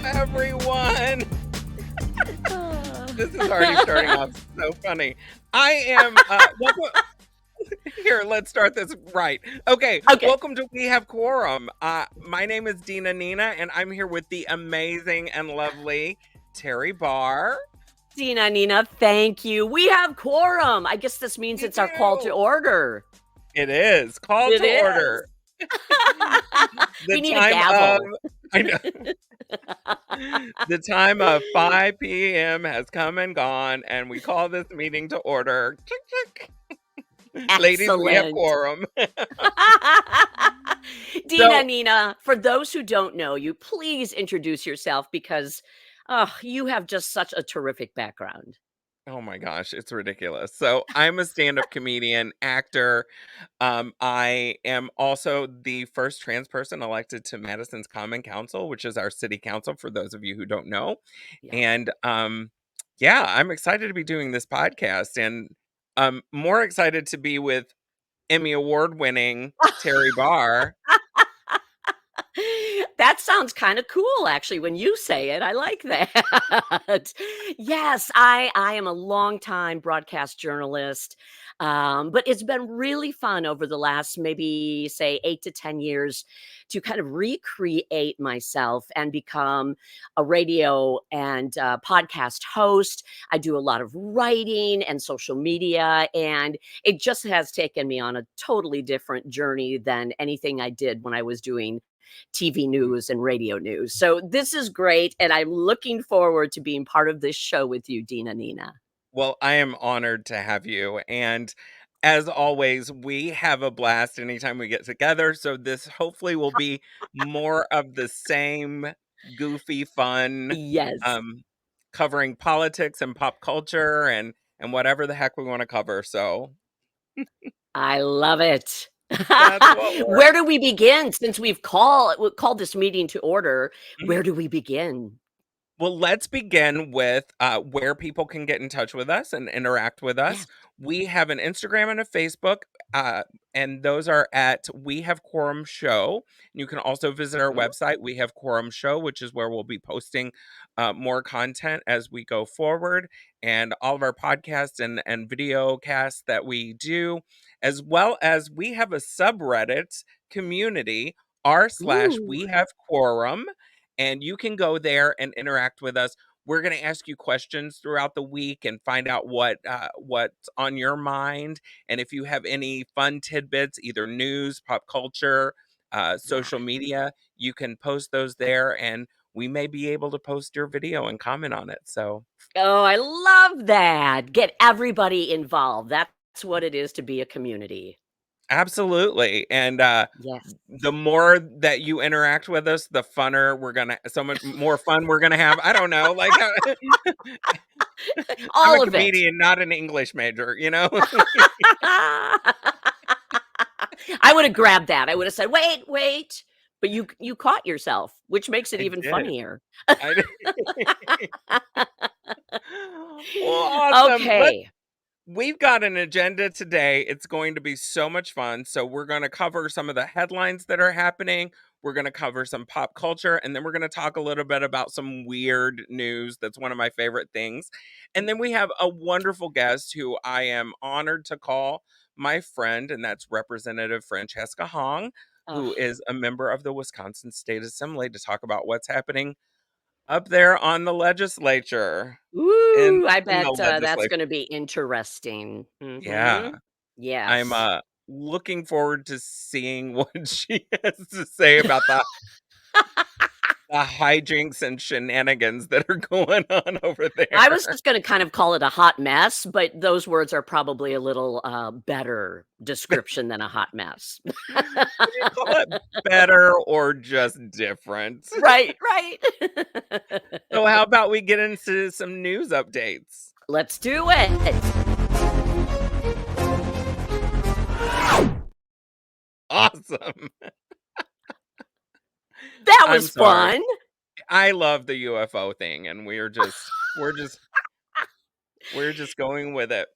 everyone. This is already starting off so funny. I am here, let's start this right. Okay, welcome to We Have Quorum. My name is Dina Nina, and I'm here with the amazing and lovely Teri Barr. Dina Nina, thank you. We have quorum. I guess this means it's our call to order. It is. Call to order. We need a gavel. I know. The time of 5 p.m. has come and gone, and we call this meeting to order. Ladies, we have quorum. Dina Nina, for those who don't know you, please introduce yourself because you have just such a terrific background. Oh my gosh, it's ridiculous. So I'm a stand-up comedian, actor. I am also the first trans person elected to Madison's Common Council, which is our city council, for those of you who don't know. Yeah. And yeah, I'm excited to be doing this podcast, and I'm more excited to be with Emmy Award-winning Teri Barr. That sounds kind of cool, actually, when you say it. I like that. Yes, I am a longtime broadcast journalist, but it's been really fun over the last maybe, say, 8 to 10 years to kind of recreate myself and become a radio and podcast host. I do a lot of writing and social media, and it just has taken me on a totally different journey than anything I did when I was doing TV news and radio news. So this is great, and I'm looking forward to being part of this show with you, Dina Nina. Well, I am honored to have you, and as always, we have a blast anytime we get together, so this hopefully will be more of the same goofy fun. Yes. Covering politics and pop culture and whatever the heck we want to cover, so. I love it. Where do we begin? Since we've called this meeting to order, where do we begin? Well, let's begin with where people can get in touch with us and interact with us. Yes. We have an Instagram and a Facebook, and those are at We Have Quorum Show. You can also visit our website, We Have Quorum Show, which is where we'll be posting more content as we go forward, and all of our podcasts and video casts that we do, as well as we have a subreddit community, r/We Have Quorum. And you can go there and interact with us. We're going to ask you questions throughout the week and find out what's on your mind. And if you have any fun tidbits, either news, pop culture, social media, you can post those there, and we may be able to post your video and comment on it. So, oh, I love that. Get everybody involved. That's what it is to be a community. Absolutely. And yes, the more that you interact with us, the funner so much more fun we're gonna have. I don't know, like I'm a comedian, not an English major, you know. I would have grabbed that. I would have said, wait, but you caught yourself, which makes it even funnier. Well, awesome. Okay. We've got an agenda today. It's going to be so much fun. So we're going to cover some of the headlines that are happening. We're going to cover some pop culture, and then we're going to talk a little bit about some weird news. That's one of my favorite things. And then we have a wonderful guest who I am honored to call my friend, and that's Representative Francesca Hong, who is a member of the Wisconsin State Assembly, to talk about what's happening up there on the legislature. Ooh, I bet that's going to be interesting. Yeah. Yes. I'm looking forward to seeing what she has to say about the hijinks and shenanigans that are going on over there. I was just going to kind of call it a hot mess, but those words are probably a little better description than a hot mess. Would you call it better or just different? Right. So how about we get into some news updates? Let's do it. Awesome. That was fun. I love the UFO thing, and we're just going with it.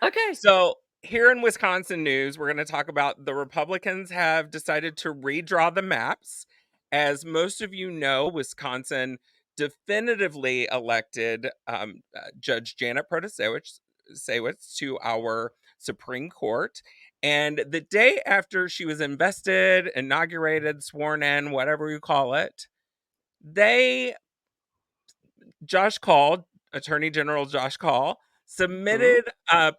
Okay. So here in Wisconsin news, we're going to talk about the Republicans have decided to redraw the maps. As most of you know, Wisconsin definitively elected Judge Janet Protasiewicz to our Supreme Court. And the day after she was invested, inaugurated, sworn in, whatever you call it, they Josh Call, Attorney General Josh Call, Mhm. submitted a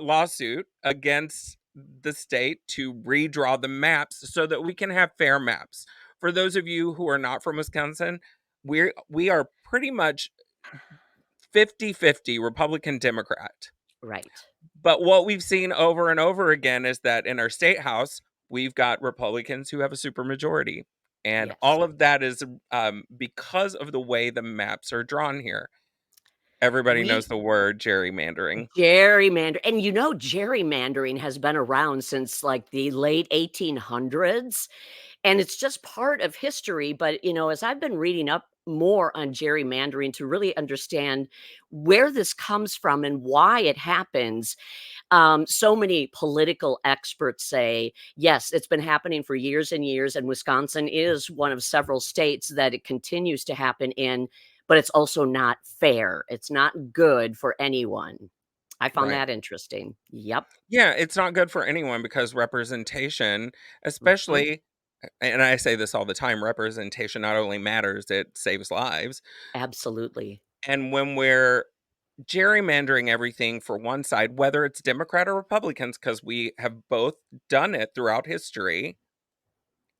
lawsuit against the state to redraw the maps so that we can have fair maps. For those of you who are not from Wisconsin, we are pretty much 50-50 Republican Democrat. Right. But what we've seen over and over again is that in our state house, we've got Republicans who have a supermajority. And Yes. all of that is because of the way the maps are drawn here. Everybody knows We the word gerrymandering. and gerrymandering has been around since, like, the late 1800s, and it's just part of history, but, as I've been reading up more on gerrymandering to really understand where this comes from and why it happens, so many political experts say, yes, it's been happening for years and years, and Wisconsin is one of several states that it continues to happen in, but it's also not fair. It's not good for anyone. I found Right. that interesting. Yep. Yeah, it's not good for anyone because representation, Mhm. especially, and I say this all the time, representation not only matters, it saves lives. Absolutely. And when we're gerrymandering everything for one side, whether it's Democrat or Republicans, because we have both done it throughout history,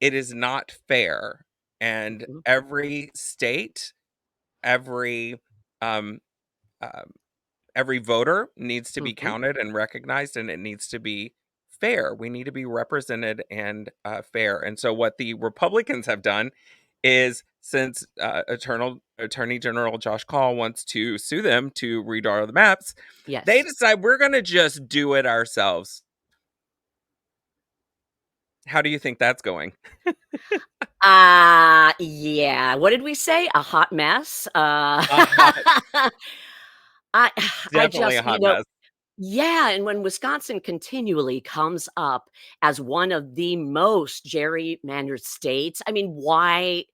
it is not fair. And Mhm. every state, every um, uh, every voter needs to be Mhm. counted and recognized, and it needs to be fair. We need to be represented and fair. And so, what the Republicans have done is, since Attorney General Josh Call wants to sue them to redraw the maps, they Yes. decide we're going to just do it ourselves. How do you think that's going? Yeah. What did we say? A hot mess? A hot, I I definitely a just, hot mess. yeah, and when Wisconsin continually comes up as one of the most gerrymandered states, I mean, why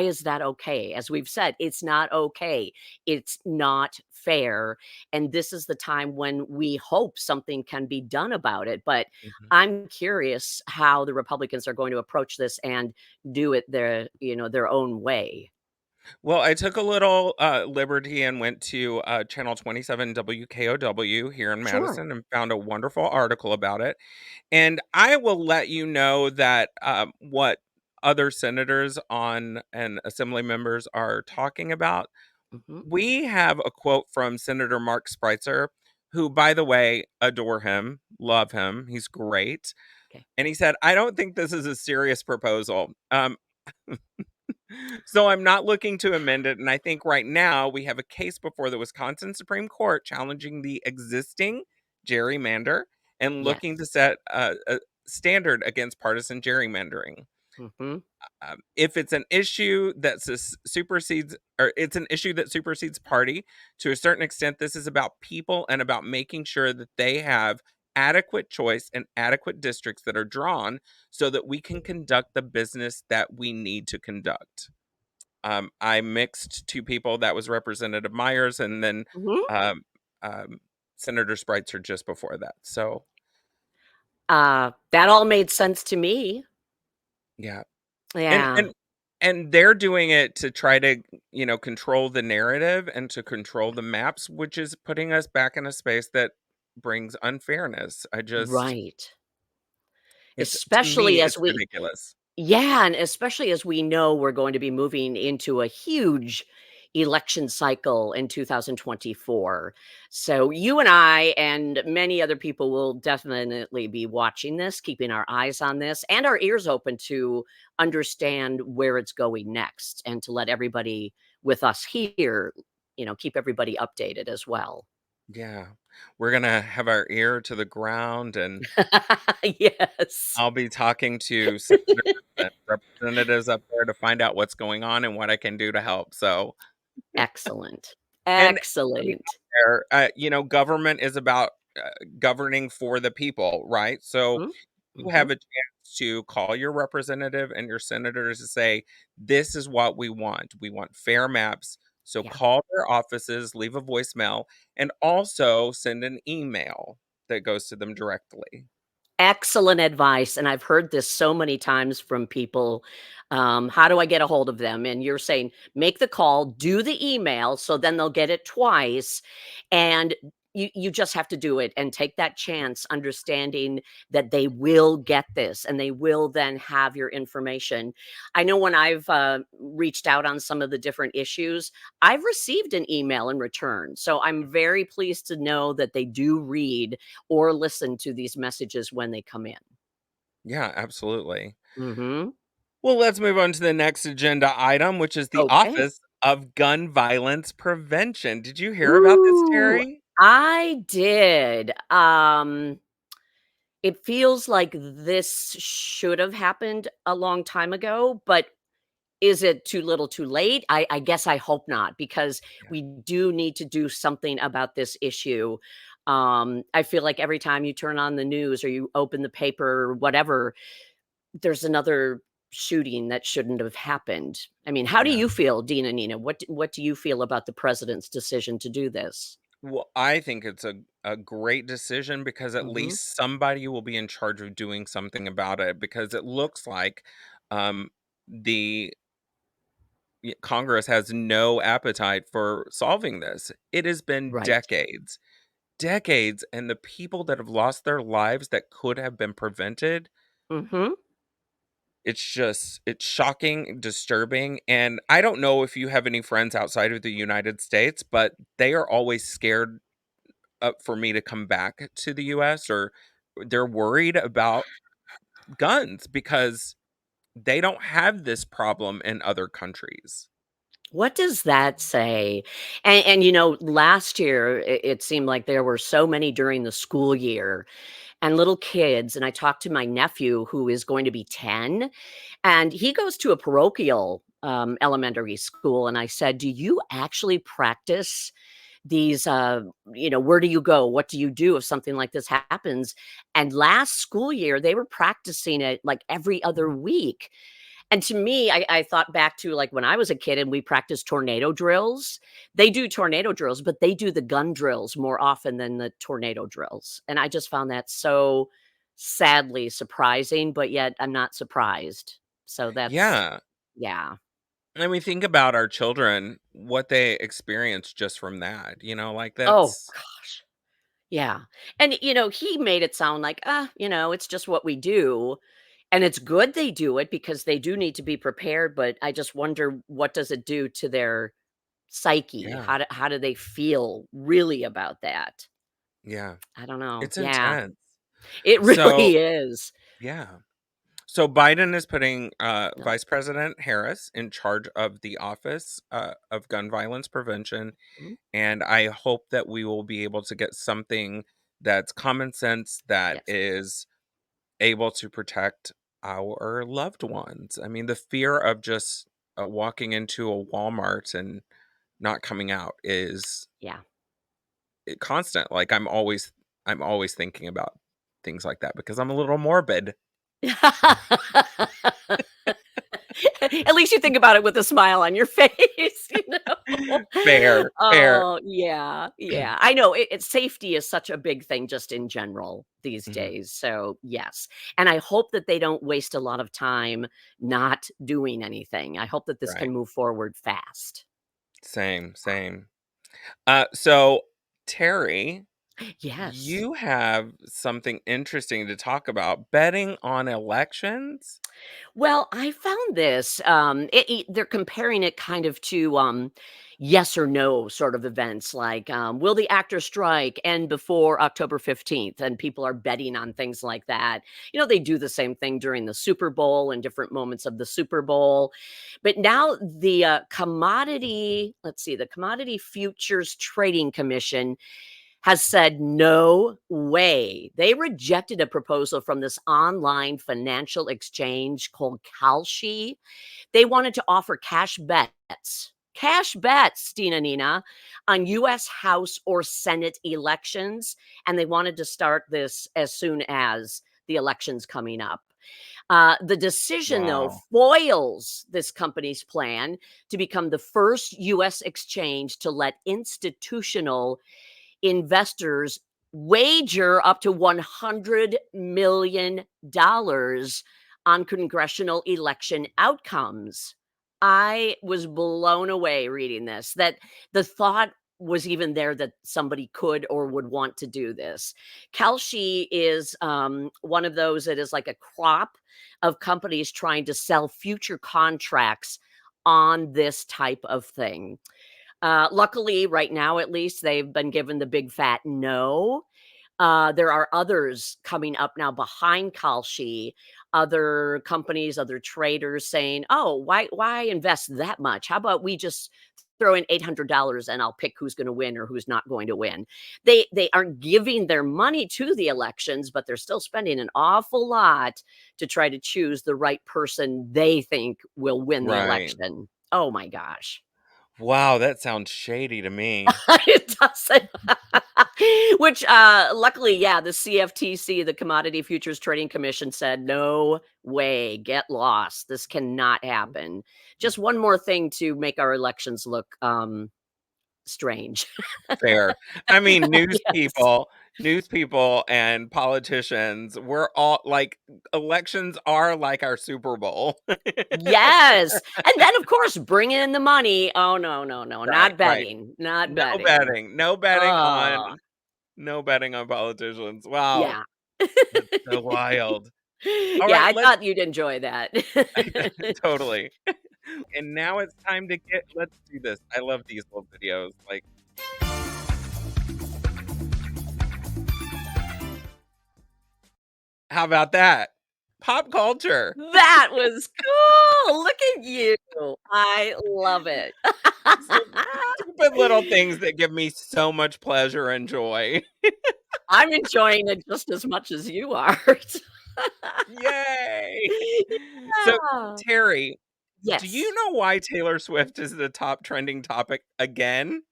is that okay? As we've said, it's not okay. It's not fair, and this is the time when we hope something can be done about it, but Mhm. I'm curious how the Republicans are going to approach this and do it their own way. Well, I took a little liberty and went to channel 27 WKOW here in Sure. Madison and found a wonderful article about it. And I will let you know that what other senators on and assembly members are talking about. Mhm. We have a quote from Senator Mark Spritzer, who, by the way, adore him, love him. He's great. 'Kay. And he said, I don't think this is a serious proposal. So I'm not looking to amend it. And I think right now we have a case before the Wisconsin Supreme Court challenging the existing gerrymander and looking to Yes. set a standard against partisan gerrymandering. Mhm. If it's an issue that supersedes, or it's an issue that supersedes party to a certain extent, this is about people and about making sure that they have adequate choice and adequate districts that are drawn so that we can conduct the business that we need to conduct. I mixed two people. That was Representative Myers, and then Mhm. um, um, Senator Spreitzer just before that. So That all made sense to me. yeah, and Yeah. and they're doing it to try to control the narrative and to control the maps, which is putting us back in a space that brings unfairness. I just Right. it's to Especially me as it's we ridiculous. Yeah, and especially as we know we're going to be moving into a huge election cycle in 2024. So you and I and many other people will definitely be watching this, keeping our eyes on this and our ears open to understand where it's going next and to let everybody with us here, keep everybody updated as well. Yeah, we're gonna have our ear to the ground, and Yes. I'll be talking to senators and representatives up there to find out what's going on and what I can do to help. So, Excellent. and everybody Excellent. out there, government is about governing for the people, right? So, Mhm. you have Mhm. a chance to call your representative and your senators to say, "This is what we want. We want fair maps." So Yeah. call their offices, leave a voicemail, and also send an email that goes to them directly. Excellent advice, and I've heard this so many times from people. How do I get a hold of them? And you're saying, make the call, do the email, so then they'll get it twice, and you just have to do it and take that chance, understanding that they will get this and they will then have your information. I know when I've reached out on some of the different issues, I've received an email in return. So I'm very pleased to know that they do read or listen to these messages when they come in. Yeah, absolutely. Mhm. Well, let's move on to the next agenda item, which is the Okay. Office of Gun Violence Prevention. Did you hear about this, Ooh, Terry? I did. It feels like this should have happened a long time ago, but is it too little too late? I guess I hope not, because Yeah. we do need to do something about this issue. I feel like every time you turn on the news or you open the paper or whatever, there's another shooting that shouldn't have happened. I mean, how do Yeah. you feel, Dina Nina? What do you feel about the president's decision to do this? Well, I think it's a great decision because at Mhm. least somebody will be in charge of doing something about it because it looks like um the Congress has no appetite for solving this. It has been Right. decades, decades, and the people that have lost their lives that could have been prevented, Mhm. it's shocking, disturbing, and I don't know if you have any friends outside of the United States, but they are always scared for me to come back to the US, or they're worried about guns because they don't have this problem in other countries. What does that say? Last year, it seemed like there were so many during the school year and little kids, and I talked to my nephew who is going to be 10, and he goes to a parochial, elementary school, and I said, "Do you actually practice these, where do you go? What do you do if something like this happens?" And last school year, they were practicing it, like, every other week. And to me, I thought back to, like, when I was a kid and we practiced tornado drills. They do tornado drills, but they do the gun drills more often than the tornado drills, and I just found that so sadly surprising, but yet I'm not surprised. So that's Yeah. yeah. And we think about our children, what they experience just from that, like Oh that's gosh. Yeah. And, he made it sound like, it's just what we do. And it's good they do it because they do need to be prepared. But I just wonder, what does it do to their psyche? yeah, How do they feel really about that? yeah. I don't know. It's Yeah. intense. It So, really is. yeah. So Biden is putting No. Vice President Harris in charge of the Office of Gun Violence Prevention, Mhm. and I hope that we will be able to get something that's common sense that Yes. is able to protect our loved ones. I mean, the fear of just walking into a Walmart and not coming out is Yeah. constant. Like I'm always thinking about things like that because I'm a little morbid. At least you think about it with a smile on your face. Fair, fair. Oh, yeah, yeah. I know safety is such a big thing just in general these Mhm. days. So, yes. And I hope that they don't waste a lot of time not doing anything. I hope that this Right. can move forward fast. Same, same. So Terry, Yes. you have something interesting to talk about. Betting on elections? Well, I found this. They're comparing it kind of to yes or no sort of events, like will the actor strike end before October 15th? And people are betting on things like that. They do the same thing during the Super Bowl and different moments of the Super Bowl. But now the Commodity Futures Trading Commission has said, "No way." They rejected a proposal from this online financial exchange called Kalshi. They wanted to offer cash bets, Dina Nina, on US House or Senate elections. And they wanted to start this as soon as the elections coming up. The decision, though, Wow. foils this company's plan to become the first US exchange to let institutional investors wager up to $100 million on congressional election outcomes. I was blown away reading this, that the thought was even there that somebody could or would want to do this. Kalshi is one of those that is like a crop of companies trying to sell future contracts on this type of thing. Luckily, right now, at least, they've been given the big fat no. There are others coming up now behind Kalshi, other companies, other traders saying, "Oh, why invest that much? How about we just throw in $800 and I'll pick who's going to win or who's not going to win." They aren't giving their money to the elections, but they're still spending an awful lot to try to choose the right person they think will win the Right. election. Oh my gosh. Wow, that sounds shady to me. It doesn't. Which, luckily, yeah, the CFTC, the Commodity Futures Trading Commission said, "No way, get lost. This cannot happen." Just one more thing to make our elections look, strange. Fair. I mean, Yes. news people and politicians, we're all like elections are like our Super Bowl. Yes, and then, of course, bring in the money. Oh, no, no, no, Right, not right. betting, not No betting. betting. No betting on Oh, no betting on politicians. Wow. yeah. That's so wild. All Yeah, right, I let's thought you'd enjoy that. totally. And now it's time to get let's do this. I love these little videos. Like, how about that? Pop culture. That was cool. Look at you. I love it. Stupid little things that give me so much pleasure and joy. I'm enjoying it just as much as you are. Yay! So, Yeah. Terry, do you Yes. know why Taylor Swift is the top trending topic again?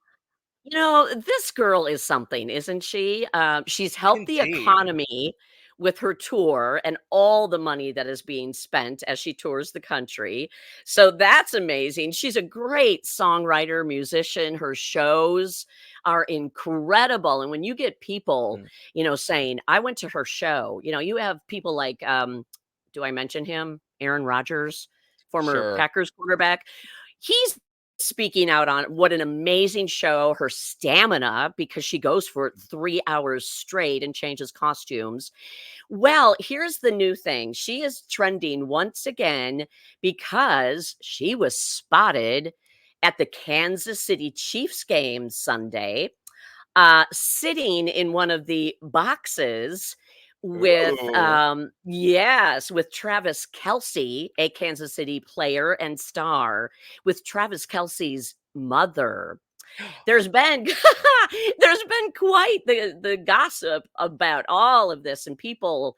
You know, this girl is something, isn't she? She's helped the Indeed. economy with her tour and all the money that is being spent as she tours the country. So that's amazing. She's a great songwriter, musician. Her shows are incredible. And when you get people, Mm, saying, "I went to her show," you have people like, do I mention him? Aaron Rodgers, former sure. Packers quarterback. He's speaking out on what an amazing show, her stamina, because she goes for 3 hours straight and changes costumes. Well, here's the new thing. She is trending once again because she was spotted at the Kansas City Chiefs game Sunday, sitting in one of the boxes with, Ooh. yes, with Travis Kelce, a Kansas City player and star, with Travis Kelce's mother. There's been there's been quite the gossip about all of this and people,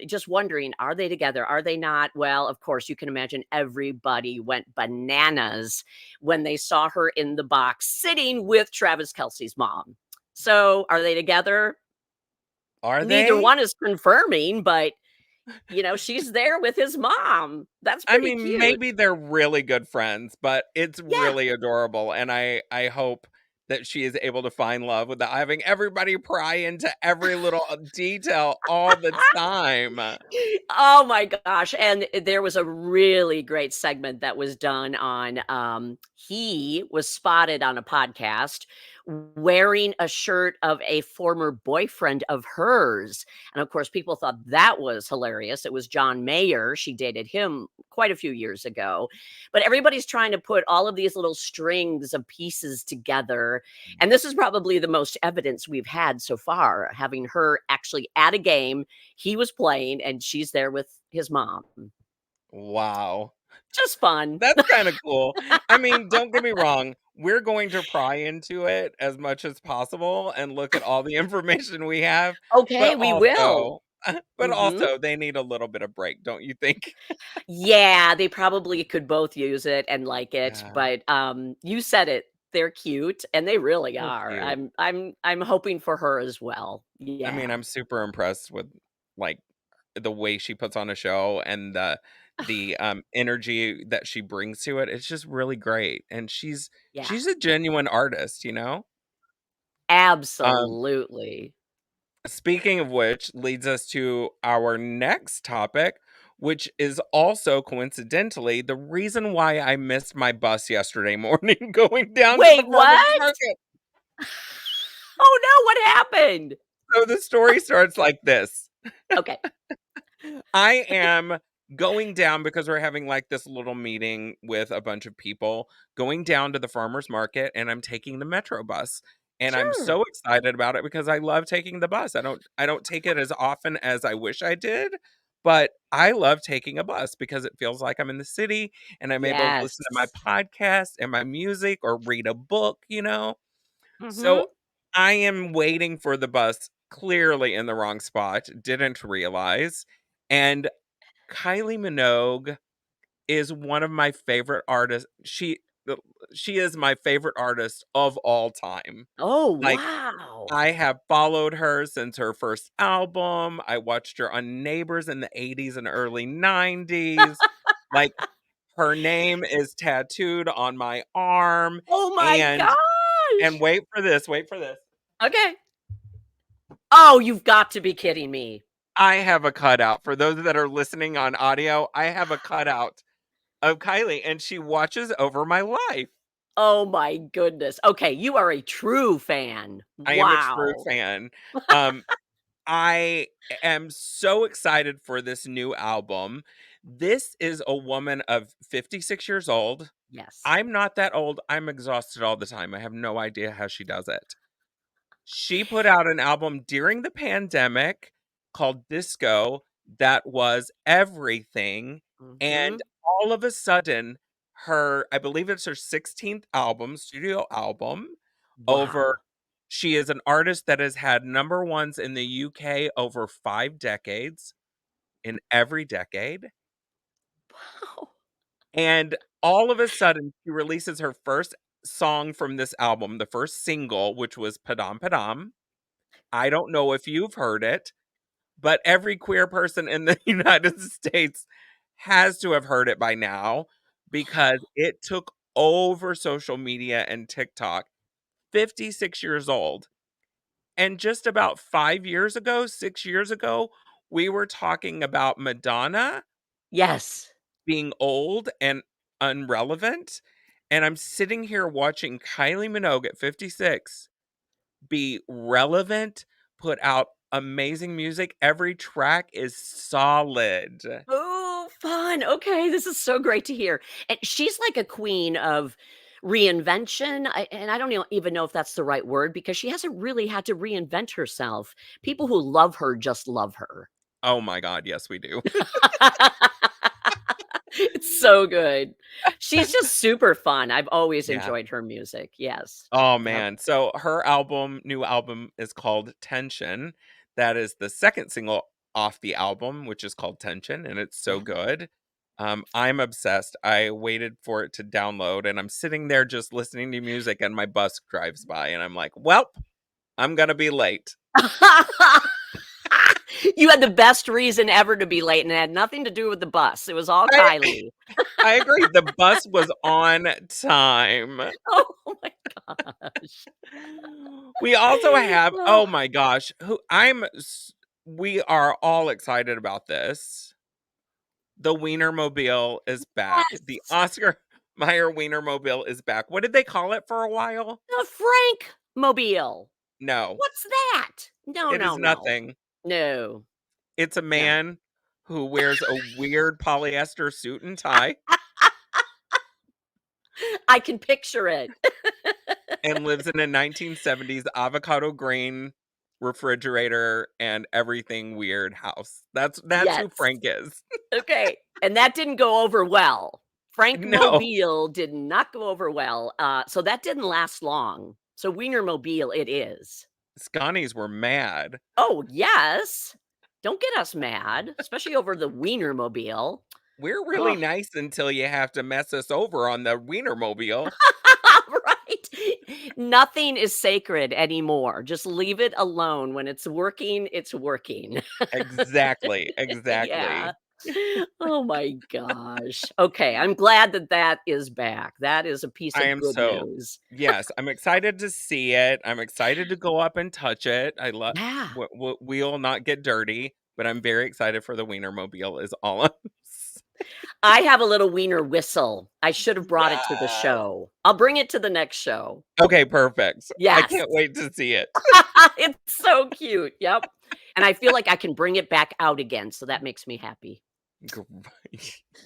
just wondering, are they together? Are they not? Well, of course, you can imagine everybody went bananas when they saw her in the box sitting with Travis Kelce's mom. So, are they together? Are Neither they? one is confirming, but, she's there with his mom. That's I pretty mean, cute. maybe they're really good friends, but it's Yeah. really adorable, and I hope that she is able to find love without having everybody pry into every little, detail all the time. Oh my gosh, and there was a really great segment that was done on, he was spotted on a podcast wearing a shirt of a former boyfriend of hers, and of course, people thought that was hilarious. It was John Mayer, she dated him quite a few years ago, but everybody's trying to put all of these little strings of pieces together, and this is probably the most evidence we've had so far, having her actually at a game he was playing and she's there with his mom. Wow. Just fun. That's kinda cool. I mean, don't get me wrong, we're going to pry into it as much as possible and look at all the information we have, Okay, but we will. also Mhm. they need a little bit of break, don't you think? Yeah, they probably could both use it and like it, Yeah, but, you said it. They're cute, and they really so are. cute. I'm hoping for her as well. I Yeah. mean, I'm super impressed with, like, the way she puts on a show and the energy that she brings to it. It's just really great, and Yeah, she's a genuine artist, you know? Um, absolutely. Speaking of which leads us to our next topic, which is also coincidentally the reason why I missed my bus yesterday morning going down to the Wait, farmer's what? market. Oh, no, what happened? So the story starts like this. Okay, I am going down because we're having like this little meeting with a bunch of people, going down to the farmer's market, and I'm taking the metro bus. And I'm sure. so excited about it because I love taking the bus. I don't take it as often as I wish I did, but I love taking a bus because it feels like I'm in the city and I'm able to listen to my Yes. podcast and my music or read a book, you know? So Mhm. I am waiting for the bus clearly in the wrong spot, didn't realize. And Kylie Minogue is one of my favorite artists. She is my favorite artist of all time. Oh, Like, wow. I have followed her since her first album. I watched her on Neighbors in the 80s and early 90s. Like, her name is tattooed on my arm, Oh my and gosh. wait for this. Okay. Oh, you've got to be kidding me. I have a cutout. For those that are listening on audio, I have a cutout of Kylie, and she watches over my life. Oh my goodness. Okay, you are a true fan. I am a true Wow. fan. Um, I am so excited for this new album. This is a woman of 56 years old. Yes. I'm not that old. I'm exhausted all the time. I have no idea how she does it. She put out an album during the pandemic called Disco that was everything, and Mhm. all of a sudden, I believe it's her 16th album, studio album, over Wow. she is an artist that has had number ones in the UK over 5 decades, in every decade, Wow. and all of a sudden, she releases her first song from this album, the first single, which was Padam Padam. I don't know if you've heard it, but every queer person in the United States has to have heard it by now because it took over social media and TikTok. 56 years old. And just about 5 years ago, 6 years ago, we were talking about Madonna Yes. being old and irrelevant, and I'm sitting here watching Kylie Minogue at 56 be relevant, put out amazing music. Every track is solid. Oh, fun. Okay, this is so great to hear. And she's like a queen of reinvention. And I don't even know if that's the right word because she hasn't really had to reinvent herself. People who love her just love her. Oh my god, yes, we do. It's so good. She's just super fun. I've always Yeah. enjoyed her music. Yes. Oh, Yep. man. So her new album is called Tension. That is the second single off the album, which is called Tension, and it's so Yeah. good. I'm obsessed. I waited for it to download, and I'm sitting there just listening to music, and my bus drives by, and I'm like, "Welp, I'm gonna be late." You had the best reason ever to be late, and it had nothing to do with the bus. It was all I Kylie. I agree. The bus was on time. Oh my gosh. We also have Oh, oh my gosh, we are all excited about this. The Weinermobile is back. The yes, Oscar Mayer Weinermobile is back. What did they call it for a while? the Frank Mobile. No, What's that? No, it is no, no. nothing. No, It's a no. man who wears a weird polyester suit and tie I can picture it. and lives in a 1970s avocado green refrigerator and everything weird house. That's who Yes. Frank is. Okay, and that didn't go over well. Frank No, Mobile did not go over well, so that didn't last long. So Wienermobile it is. Scotties were mad. Oh, yes. Don't get us mad, especially over the Wienermobile. We're really Ugh. nice until you have to mess us over on the Wienermobile. Right? Nothing is sacred anymore. Just leave it alone. When it's working, it's working. Exactly, Yeah. exactly. Oh my gosh. Okay, I'm glad that that is back. That is a piece I of am good so news. yes, I'm excited to see it. I'm excited to go up and touch it. I love Yeah. we'll not get dirty, but I'm very excited for the Wienermobile is all I'm I have a little wiener whistle. I should have brought it to the Yes. show. I'll bring it to the next show. Okay, perfect. I Yes. can't wait to see it. It's so cute. Yep. And I feel like I can bring it back out again, so that makes me happy. Gr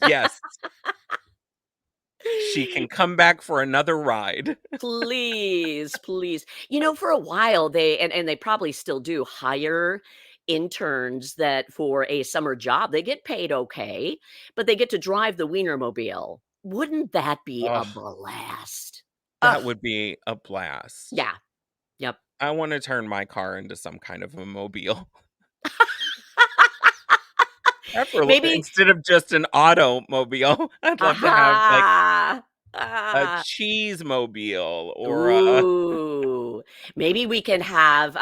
Yes, she can come back for another ride. Please, please. For a while and they probably still do hire interns that for a summer job, they get paid okay, but they get to drive the Wienermobile. Wouldn't that be a Oh, blast? Ugh, that would be a blast. yeah. Yep. I wanna turn my car into some kind of a mobile. Maybe Instead of just an automobile, I'd love to have, like, aha. a Ah. cheese mobile or a Ooh, maybe we can have,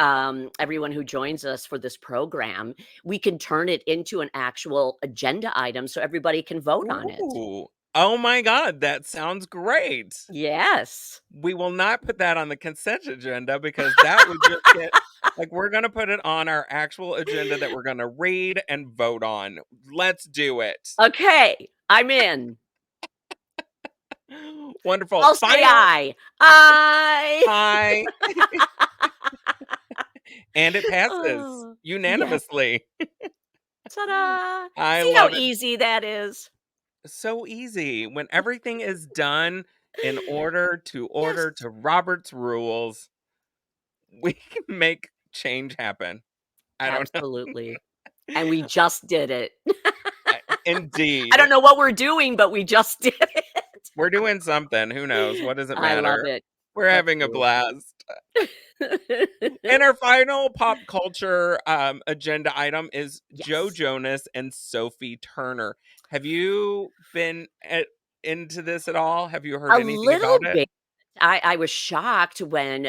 everyone who joins us for this program, we can turn it into an actual agenda item so everybody can vote on it. ooh. Oh my god, that sounds great. Yes. We will not put that on the consent agenda because that would just get like, we're gonna put it on our actual agenda that we're gonna read and vote on. Let's do it. Okay, I'm in. Wonderful. I'll say Final aye. Aye. I and it passes Oh, yes. unanimously. Ta-da. I See how love it. easy that is? So easy. When everything is done in Yes, order to Robert's rules, we can make change happen. I don't know. absolutely, and we just did it. I Indeed. don't know what we're doing, but we just did it. We're doing something. Who knows? What does it I love matter? it. We're having a Absolutely. blast. And our final pop culture agenda item is Joe Yes. Jonas and Sophie Turner. Have you been into this at all? Have you heard A anything about little it? bit. I was shocked when,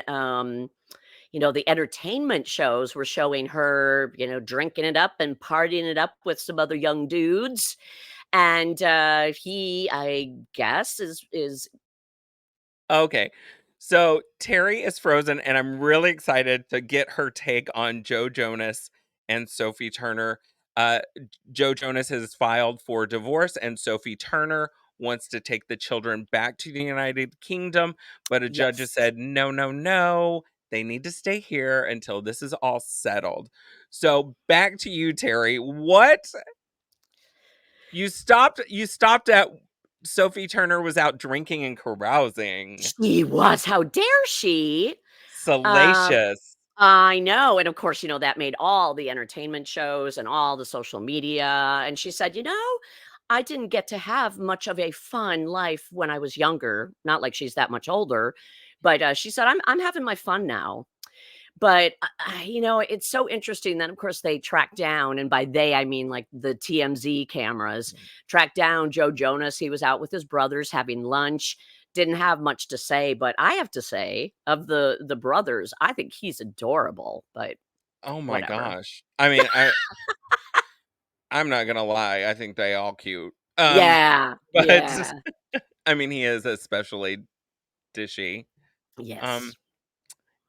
the entertainment shows were showing her, drinking it up and partying it up with some other young dudes, and, he, I guess, is Okay. So Terry is frozen, and I'm really excited to get her take on Joe Jonas and Sophie Turner. Joe Jonas has filed for divorce, and Sophie Turner wants to take the children back to the United Kingdom, but a judge has yes. said, no, no, no. They need to stay here until this is all settled. So back to you, Terry. What you stopped at Sophie Turner was out drinking and carousing. She was, how dare she? Um Salacious. I know, and of course, that made all the entertainment shows and all the social media, and she said, I didn't get to have much of a fun life when I was younger." Not like she's that much older, but, she said, I'm having my fun now." But, it's so interesting that, of course, they tracked down, and by they, I mean, like, the TMZ cameras, tracked down Joe Jonas. He was out with his brothers having lunch, didn't have much to say, but I have to say, of the brothers, I think he's adorable, but Oh my whatever. gosh. I mean, I'm not gonna lie, I think they all cute. Yeah, But yeah, I mean, he is especially dishy. Um, yes.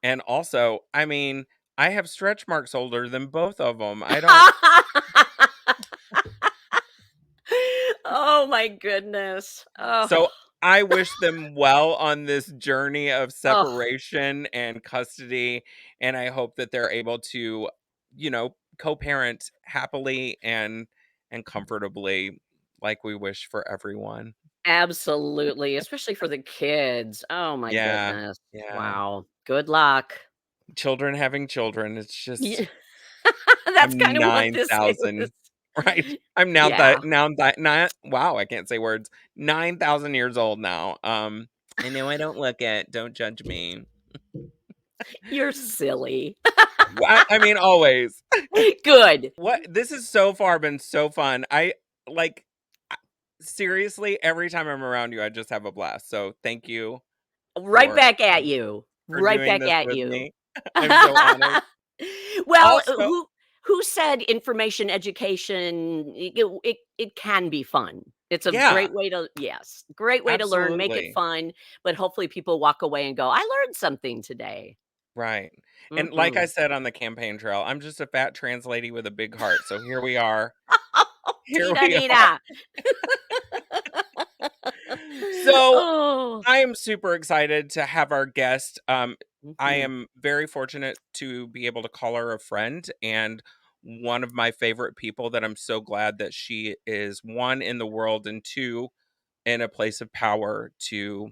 and also, I mean, I have stretch marks older than both of them. I don't Oh my goodness. Oh, so I wish them well on this journey of oh, separation and custody, and I hope that they're able to, co-parent happily and comfortably like we wish for everyone. absolutely, especially for the kids. Oh my Yeah. goodness. Yeah. Wow. Good luck. Children having children, it's just Yeah. That's I'm kind of what this is. 9,000 right? I'm now Yeah. that now that not wow, I can't say words. 9,000 years old now. I know I don't look it. Don't judge me. You're silly. I mean, always. Good. What this has so far been so fun. Like I- seriously, every time I'm around you, I just have a blast. So thank you Right for back at you. for Right doing back this at with you. me. I'm so honored. Well, Also, who said information education it can be fun? It's a yeah, great way to yes, great way to learn, make it absolutely. fun, but hopefully people walk away and go, "I learned something today." Right. And like I Mhm. said on the campaign trail, I'm just a fat trans lady with a big heart. So here we are. Here Tina we are. Nina. So Oh. I am super excited to have our guest. I Mhm. am very fortunate to be able to call her a friend and one of my favorite people that I'm so glad that she is one in the world and two in a place of power to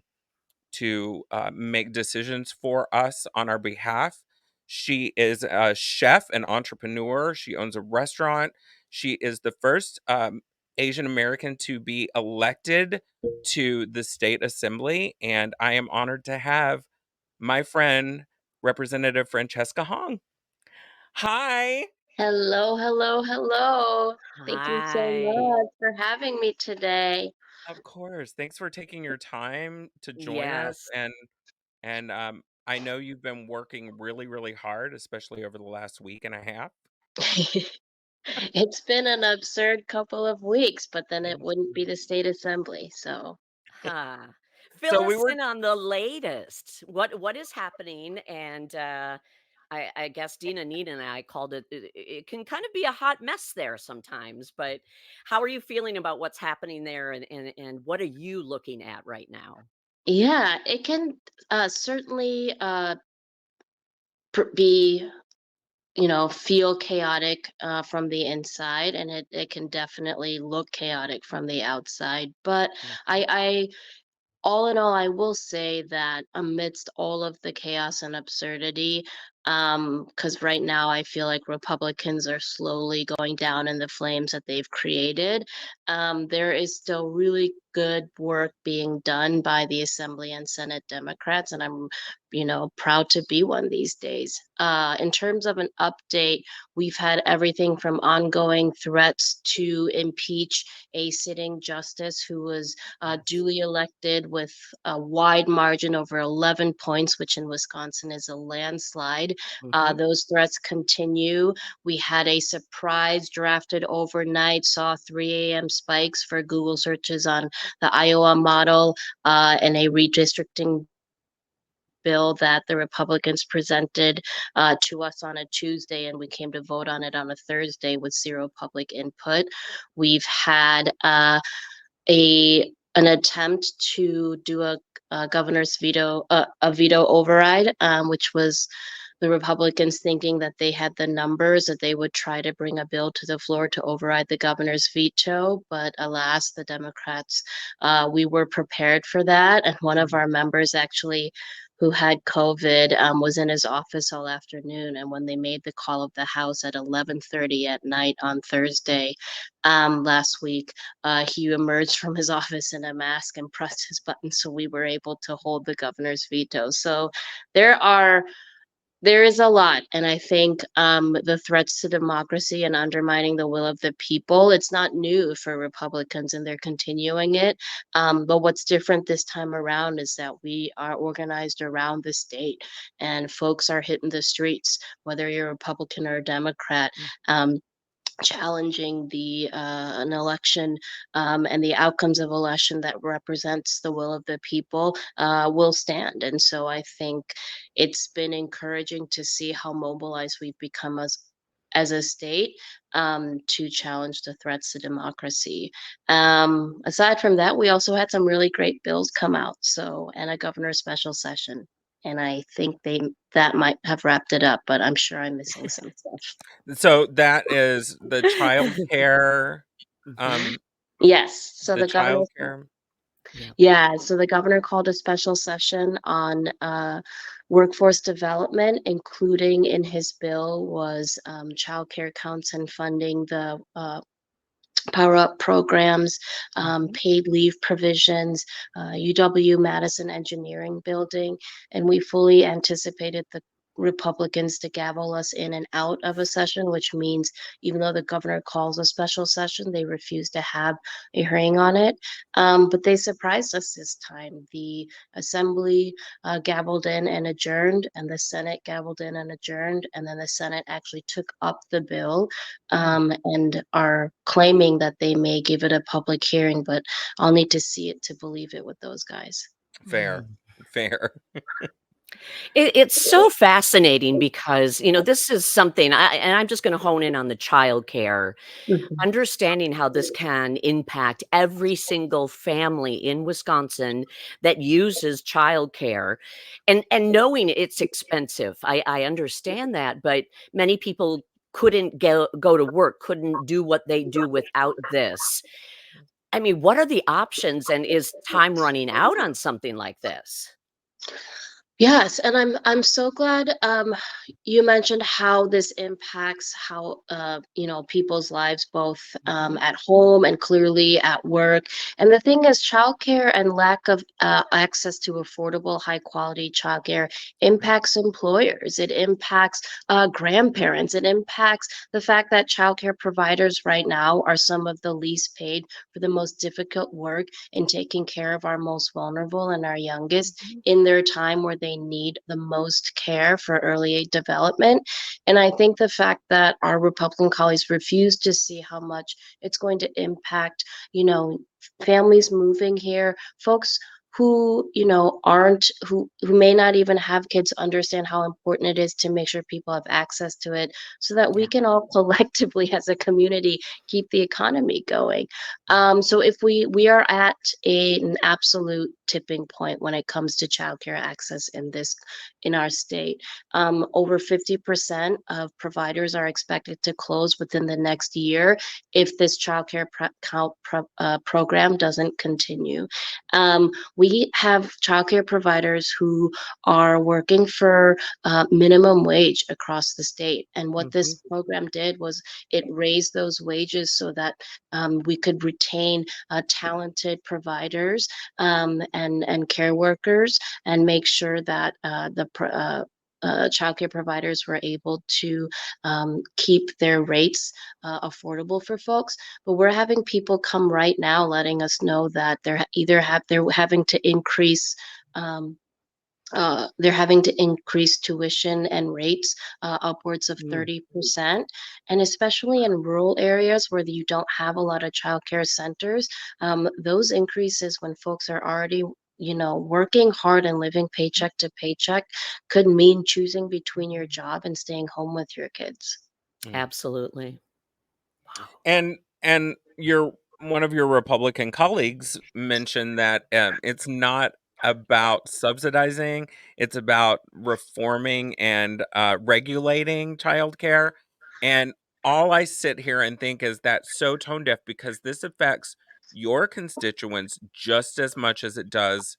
make decisions for us on our behalf. She is a chef and entrepreneur. She owns a restaurant. She is the first Asian American to be elected to the state assembly. And I am honored to have my friend, Representative Francesca Hong. Hi. Hello, hello, hello. Thank you so Hi. much for having me today. Of course. Thanks for taking your time to join us. Yes. And I know you've been working really, really hard, especially over the last week and a half. It's been an absurd couple of weeks, but then it wouldn't be Absolutely. the state assembly. So, Huh. Fill So we us were in on the latest. What is happening? And I guess Dina Nina and I called it. It can kind of be a hot mess there sometimes. But how are you feeling about what's happening there? And what are you looking at right now? yeah, it can certainly be, feel chaotic from the inside, and it can definitely look chaotic from the outside. But Mhm. I all in all, I will say that amidst all of the chaos and absurdity, because right now I feel like Republicans are slowly going down in the flames that they've created, there is still really good work being done by the Assembly and Senate Democrats, and I'm, proud to be one these days. In terms of an update, we've had everything from ongoing threats to impeach a sitting justice who was Yes. duly elected with a wide margin over 11 points, which in Wisconsin is a landslide. Hmm. Those threats continue. We had a surprise drafted overnight, saw 3 a.m. spikes for Google searches on the Iowa model, and a redistricting bill that the Republicans presented to us on a Tuesday, and we came to vote on it on a Thursday with zero public input. We've had a an attempt to do a governor's veto, a veto override, which was the Republicans thinking that they had the numbers that they would try to bring a bill to the floor to override the governor's veto. But alas, the Democrats, we were prepared for that, and one of our members actually. Who had COVID was in his office all afternoon, and when they made the call of the House at 11:30 at night on Thursday last week, he emerged from his office in a mask and pressed his button, so we were able to hold the governor's veto. So there are there is a lot, and I think the threats to democracy and undermining the will of the people, it's not new for Republicans, and they're continuing it. But what's different this time around is that we are organized around the state, and folks are hitting the streets, whether you're a Republican or a Democrat. Um, challenging the an election and the outcomes of election that represents the will of the people will stand. And so I think it's been encouraging to see how mobilized we've become as a state to challenge the threats to democracy. Aside from that, we also had some really great bills come out. So and a governor's special session. And I think that might have wrapped it up, but I'm sure I'm missing some stuff. So that is the childcare, Hmm. um, Yes. So the the governor, childcare. Yeah. yeah. So the governor called a special session on workforce development, including in his bill was childcare counts and funding the Power Up programs, Hmm. paid leave provisions, UW Madison Engineering Building, and we fully anticipated Republicans to gavel us in and out of a session, which means even though the governor calls a special session, they refuse to have a hearing on it. But they surprised us this time. The Assembly gavelled in and adjourned, and the Senate gavelled in and adjourned, and then the Senate actually took up the bill and are claiming that they may give it a public hearing, but I'll need to see it to believe it with those guys. Fair. Fair. It's so fascinating because, this is something and I'm just gonna hone in on the childcare, Mhm. understanding how this can impact every single family in Wisconsin that uses childcare and knowing it's expensive. I understand that, but many people couldn't go to work, couldn't do what they do without this. I mean, what are the options, and is time running out on something like this? Yes, and I'm so glad you mentioned how this impacts how people's lives both at home and clearly at work. And the thing is, childcare and lack of access to affordable, high quality childcare impacts employers. It impacts grandparents. It impacts the fact that childcare providers right now are some of the least paid for the most difficult work in taking care of our most vulnerable and our youngest in their time where they need the most care for early development. And I think the fact that our Republican colleagues refuse to see how much it's going to impact, families moving here, folks who aren't who may not even have kids understand how important it is to make sure people have access to it so that we Yeah. can all collectively as a community keep the economy going. So if we are at an absolute tipping point when it comes to childcare access in our state. Over 50% of providers are expected to close within the next year if this childcare program doesn't continue. We have childcare providers who are working for minimum wage across the state, and what this Mhm. program did was it raised those wages so that we could retain talented providers and care workers and make sure that childcare providers were able to keep their rates affordable for folks. But we're having people come right now letting us know that they're having to increase. They're having to increase tuition and rates upwards of Mm. 30%. And especially in rural areas where you don't have a lot of childcare centers, those increases when folks are already working hard and living paycheck to paycheck could mean choosing between your job and staying home with your kids. Mm. Absolutely. Wow. And your one of your Republican colleagues mentioned that it's not about subsidizing; it's about reforming and regulating childcare. And all I sit here and think is that's so tone deaf because this affects your constituents just as much as it does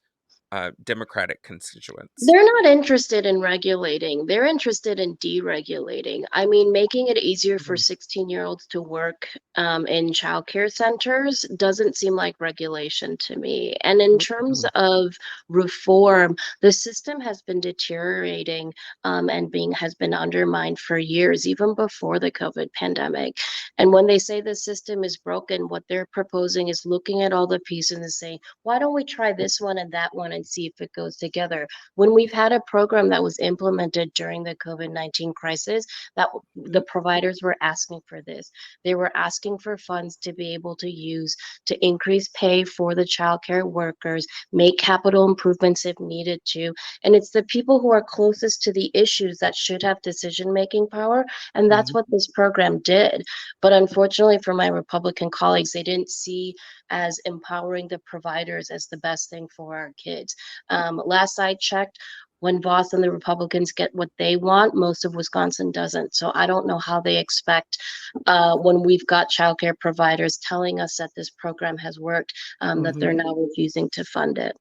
Democratic constituents. They're not interested in regulating. They're interested in deregulating. I mean, making it easier for Mhm. 16-year-olds to work in childcare centers doesn't seem like regulation to me. And in terms Mm-mm. of reform, the system has been deteriorating and has been undermined for years, even before the COVID pandemic. And when they say the system is broken, what they're proposing is looking at all the pieces and saying, why don't we try this one and that one and see if it goes together? When we've had a program that was implemented during the COVID-19 crisis, that the providers were asking for this. They were asking for funds to be able to use to increase pay for the childcare workers, make capital improvements if needed to. And it's the people who are closest to the issues that should have decision-making power. And that's Mhm. what this program did. But unfortunately for my Republican colleagues, they didn't see as empowering the providers as the best thing for our kids. Last I checked, when Voss and the Republicans get what they want, most of Wisconsin doesn't. So I don't know how they expect when we've got childcare providers telling us that this program has worked, that they're Mhm. now refusing to fund it.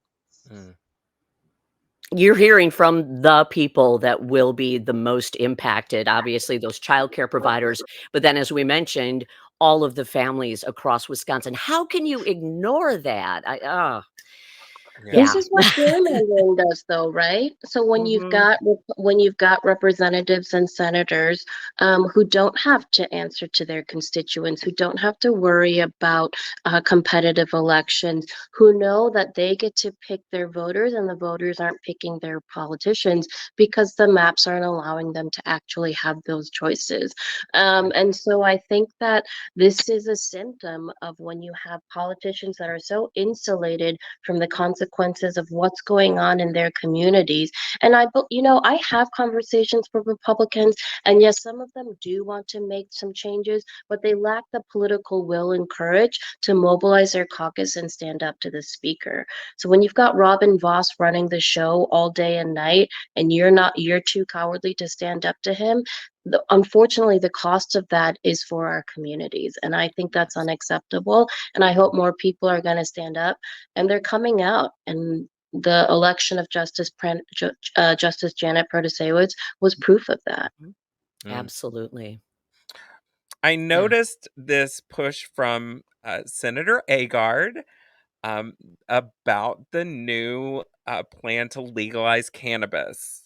Mm. You're hearing from the people that will be the most impacted, obviously, those childcare providers, but then as we mentioned, all of the families across Wisconsin. How can you ignore that? This Yeah. is what gerrymandering does, though, right? So Mhm. when you've got representatives and senators who don't have to answer to their constituents, who don't have to worry about competitive elections, who know that they get to pick their voters and the voters aren't picking their politicians because the maps aren't allowing them to actually have those choices. And so I think that this is a symptom of when you have politicians that are so insulated from the consequences of what's going on in their communities. And I have conversations with Republicans, and yes, some of them do want to make some changes, but they lack the political will and courage to mobilize their caucus and stand up to the speaker. So when you've got Robin Voss running the show all day and night, and you're too cowardly to stand up to him, unfortunately, the cost of that is for our communities. And I think that's unacceptable. And I hope more people are going to stand up, and they're coming out. And the election of Justice Janet Protasiewicz was proof of that. Mm. Absolutely. I Yeah. noticed this push from Senator Agard um, about the new plan to legalize cannabis.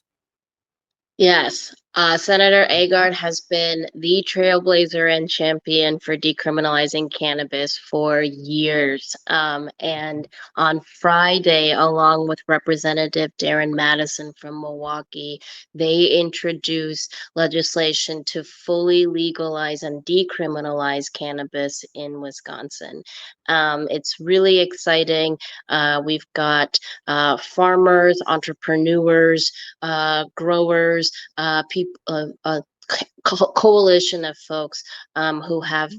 Yes, Senator Agard has been the trailblazer and champion for decriminalizing cannabis for years. And on Friday, along with Representative Darren Madison from Milwaukee, they introduced legislation to fully legalize and decriminalize cannabis in Wisconsin. It's really exciting. We've got farmers, entrepreneurs, growers, people, coalition of folks who have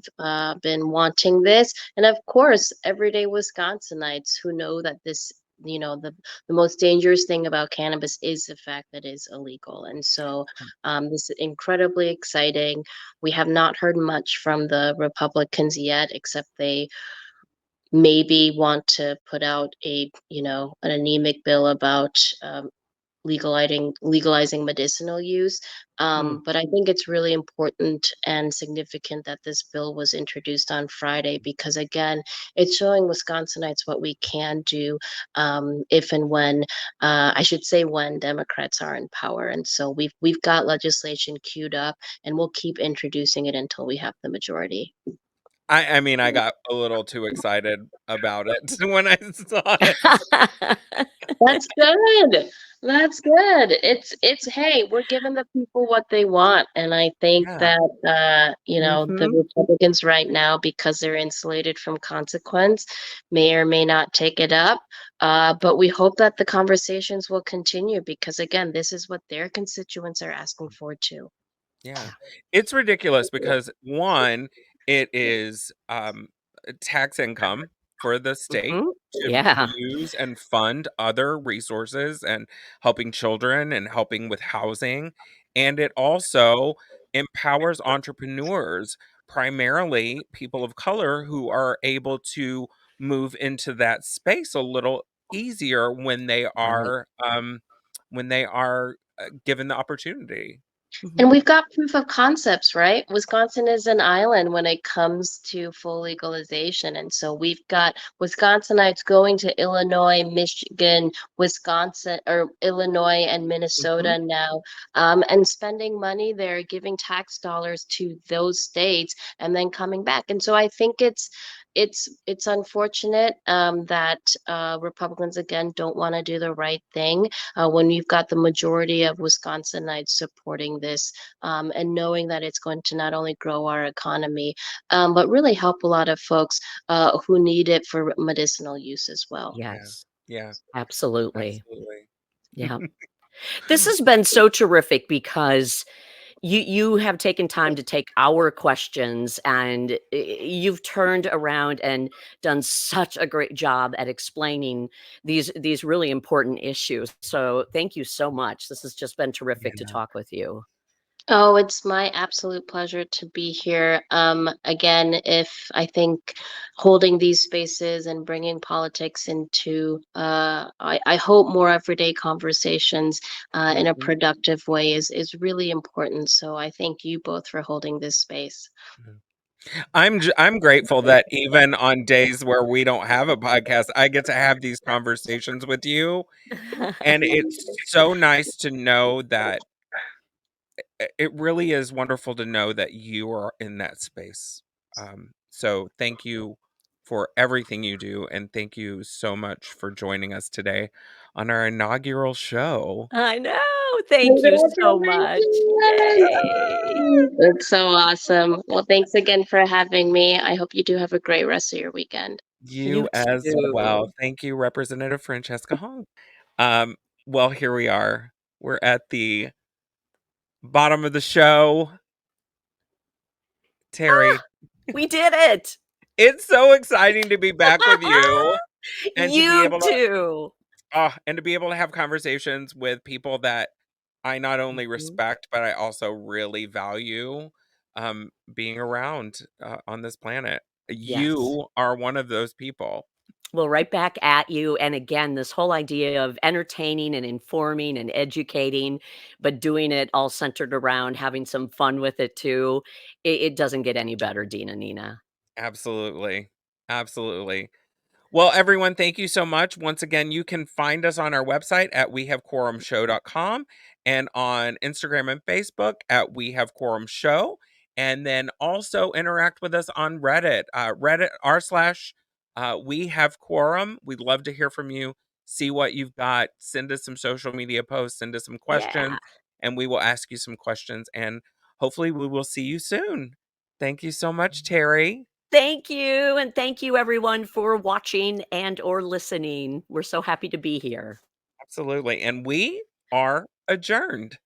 been wanting this, and of course, everyday Wisconsinites who know that this. The most dangerous thing about cannabis is the fact that it's illegal. And so this is incredibly exciting. We have not heard much from the Republicans yet, except they maybe want to put out an anemic bill about legalizing medicinal use. Mm. But I think it's really important and significant that this bill was introduced on Friday because, again, it's showing Wisconsinites what we can do if and when, I should say, when Democrats are in power. And so we've got legislation queued up, and we'll keep introducing it until we have the majority. I mean, I got a little too excited about it when I saw it. That's good. That's good. It's hey, we're giving the people what they want. And I think Yeah, that the Mhm. Republicans right now, because they're insulated from consequence, may or may not take it up. But we hope that the conversations will continue because again, this is what their constituents are asking for too. yeah. Yeah. It's ridiculous because one, it is tax income for the state Mhm. to Yeah. use and fund other resources and helping children and helping with housing. And it also empowers entrepreneurs, primarily people of color, who are able to move into that space a little easier Right. when they are given the opportunity. And Mhm. we've got proof of concepts, right? Wisconsin is an island when it comes to full legalization. And so we've got Wisconsinites going to Illinois, Michigan, Wisconsin, or Illinois and Mhm. Minnesota now, and spending money there, giving tax dollars to those states, and then coming back. And so I think it's unfortunate that Republicans again don't want to do the right thing when you've got the majority of Wisconsinites supporting this and knowing that it's going to not only grow our economy, but really help a lot of folks who need it for medicinal use as well. Yeah. Yes. Yeah, Absolutely. absolutely. Yeah. This has been so terrific because you have taken time to take our questions and you've turned around and done such a great job at explaining these really important issues. So thank you so much. This has just been terrific to Yeah. talk with you. Oh, it's my absolute pleasure to be here. Again, if I think holding these spaces and bringing politics into, I hope more everyday conversations in a Mhm, productive way is really important. So I thank you both for holding this space. mhm. I'm grateful that even on days where we don't have a podcast, I get to have these conversations with you, and it's so nice to know that it really is wonderful to know that you are in that space. So thank you for everything you do, and thank you so much for joining us today on our inaugural show. I know. Thank you so much. Yay. Congratulations! That's so awesome. Well, thanks again for having me. I hope you do have a great rest of your weekend. You You as well. too. Thank you, Representative Francesca Hong. Um, well, here we are. We're at the bottom of the show. Terry, We did it. it's so exciting to be back with you and to be You able to too. have conversations with people that I not only Mhm. respect, but I also really value being around on this planet. Yes. You are one of those people. Well, right back at you. And again, this whole idea of entertaining and informing and educating, but doing it all centered around having some fun with it too. It doesn't get any better, Dina Nina. Absolutely. Absolutely. Well, everyone, thank you so much. Once again, you can find us on our website at wehavequorumshow.com and on Instagram and Facebook at We Have Quorum Show. And then also interact with us on Reddit, Reddit r/, We Have Quorum. We'd love to hear from you. See what you've got. Send us some social media posts, send us some Yeah. questions, and we will ask you some questions. And hopefully, we will see you soon. Thank you so much, Terry. Thank you. And thank you everyone for watching and or listening. We're so happy to be here. Absolutely. And we are adjourned.